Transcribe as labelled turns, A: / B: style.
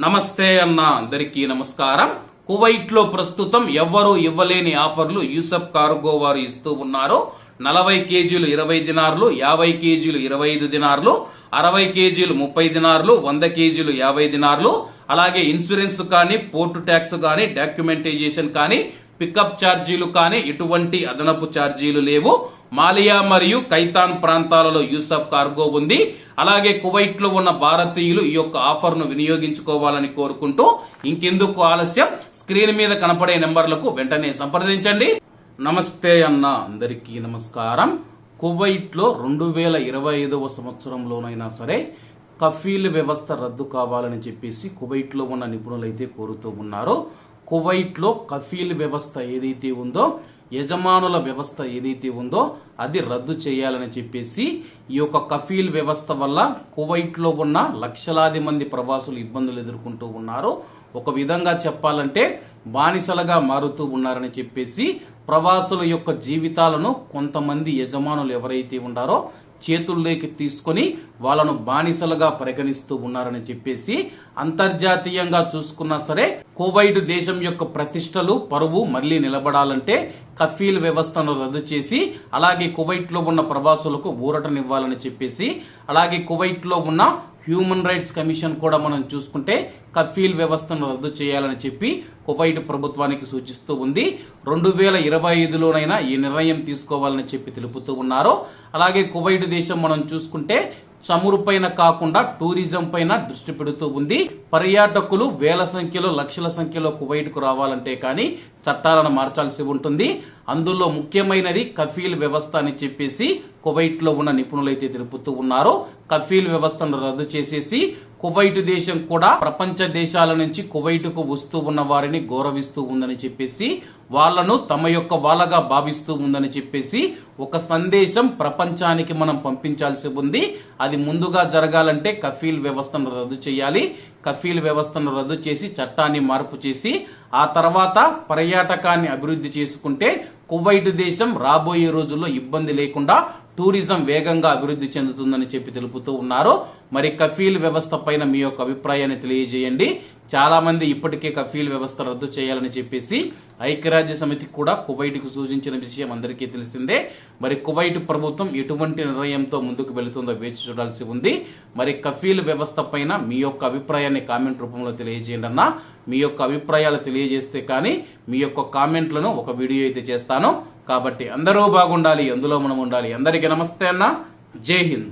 A: నమస్తే అన్న అందరికీ నమస్కారం. కువైట్ లో ప్రస్తుతం ఎవ్వరూ ఇవ్వలేని ఆఫర్లు యూసఫ్ కార్గో వారు ఇస్తూ ఉన్నారు. 40 కేజీలు 20 దినార్లు, 50 కేజీలు 25 దినార్లు, 60 కేజీలు 30 దినార్లు, 100 కేజీలు 50 దినార్లు, అలాగే ఇన్సూరెన్స్ కానీ, పోర్టు ట్యాక్స్ కానీ, డాక్యుమెంటైజేషన్ కానీ, పికప్ ఛార్జీలు కానీ ఎటువంటి అదనపు ఛార్జీలు లేవు. మాలియా మరియు కైతాన్ ప్రాంతాలలో యూసఫ్ కార్గో ఉంది. అలాగే కువైట్ లో ఉన్న భారతీయులు ఈ యొక్క ఆఫర్ ను వినియోగించుకోవాలని కోరుకుంటూ ఇంకెందుకు ఆలస్యం, స్క్రీన్ మీద కనపడే నెంబర్లకు వెంటనే సంప్రదించండి. నమస్తే అన్న అందరికీ నమస్కారం. కువైట్ లో 2025వ సంవత్సరంలోనైనా సరే కఫీల్ వ్యవస్థ రద్దు కావాలని చెప్పేసి కువైట్ లో ఉన్న నిపుణులైతే కోరుతూ ఉన్నారు. కువైట్ లో కఫీల్ వ్యవస్థ ఏదైతే ఉందో, యజమానుల వ్యవస్థ ఏదైతే ఉందో అది రద్దు చేయాలని చెప్పేసి ఈ యొక్క కఫీల్ వ్యవస్థ వల్ల కువైట్ లో ఉన్న లక్షలాది మంది ప్రవాసులు ఇబ్బందులు ఎదుర్కొంటూ ఉన్నారు. ఒక విధంగా చెప్పాలంటే బానిసలుగా మారుతూ ఉన్నారని చెప్పేసి ప్రవాసుల యొక్క జీవితాలను కొంతమంది యజమానులు ఎవరైతే ఉన్నారో చేతుల్లోకి తీసుకొని వాళ్ళను బానిసలుగా పరిగణిస్తూ ఉన్నారని చెప్పేసి అంతర్జాతీయంగా చూసుకున్నా సరే కువైట్ దేశం యొక్క ప్రతిష్టలు, పరువు మళ్లీ నిలబడాలంటే కఫీల్ వ్యవస్థను రద్దు చేసి అలాగే కువైట్ లో ఉన్న ప్రవాసులకు ఊరటనివ్వాలని చెప్పేసి, అలాగే కువైట్ లో ఉన్న హ్యూమన్ రైట్స్ కమిషన్ కూడా మనం చూసుకుంటే కఫీల్ వ్యవస్థను రద్దు చేయాలని చెప్పి కువైట్ ప్రభుత్వానికి సూచిస్తూ ఉంది. 2025లోనైనా ఈ నిర్ణయం తీసుకోవాలని చెప్పి తెలుపుతూ ఉన్నారు. అలాగే కువైట్ దేశం మనం చూసుకుంటే చమురు పైన కాకుండా టూరిజం పైన దృష్టి పెడుతూ ఉంది. పర్యాటకులు వేల సంఖ్యలో, లక్షల సంఖ్యలో కువైట్ కు రావాలంటే కానీ చట్టాలను మార్చాల్సి ఉంటుంది. అందులో ముఖ్యమైనది కఫీల్ వ్యవస్థ అని చెప్పేసి కువైట్ లో ఉన్న నిపుణులైతే తెలుపుతూ ఉన్నారు. కఫీల్ వ్యవస్థను రద్దు చేసేసి కువైట్ దేశం కూడా ప్రపంచ దేశాల నుంచి కువైట్ కు వస్తూ ఉన్న వారిని గౌరవిస్తూ ఉందని చెప్పేసి, వాళ్లను తమ యొక్క వాళ్ళగా భావిస్తూ ఉందని చెప్పేసి ఒక సందేశం ప్రపంచానికి మనం పంపించాల్సి ఉంది. అది ముందుగా జరగాలంటే కఫీల్ వ్యవస్థను రద్దు చేయాలి. కఫీల్ వ్యవస్థను రద్దు చేసి చట్టాన్ని మార్పు చేసి ఆ తర్వాత పర్యాటకాన్ని అభివృద్ధి చేసుకుంటే కువైట్ దేశం రాబోయే రోజుల్లో ఇబ్బంది లేకుండా టూరిజం వేగంగా అభివృద్ధి చెందుతుందని చెప్పి తెలుపుతూ ఉన్నారు. మరి కఫీల్ వ్యవస్థ పైన మీ యొక్క అభిప్రాయాన్ని తెలియజేయండి. చాలా మంది ఇప్పటికే కఫీల్ వ్యవస్థ రద్దు చేయాలని చెప్పేసి ఐక్యరాజ్య సమితి కూడా కువైట్ కు సూచించిన విషయం అందరికీ తెలిసిందే. మరి కువైట్ ప్రభుత్వం ఎటువంటి నిర్ణయంతో ముందుకు వెళుతుందో వేచి చూడాల్సి ఉంది. మరి కఫీల్ వ్యవస్థ పైన మీ యొక్క అభిప్రాయాన్ని కామెంట్ రూపంలో తెలియజేయండి అన్న. మీ యొక్క అభిప్రాయాలు తెలియజేస్తే కానీ మీ యొక్క కామెంట్లను ఒక వీడియో అయితే చేస్తాను. కాబట్టి అందరూ బాగుండాలి, అందులో మనం ఉండాలి. అందరికీ నమస్తే అన్న. జై హింద్.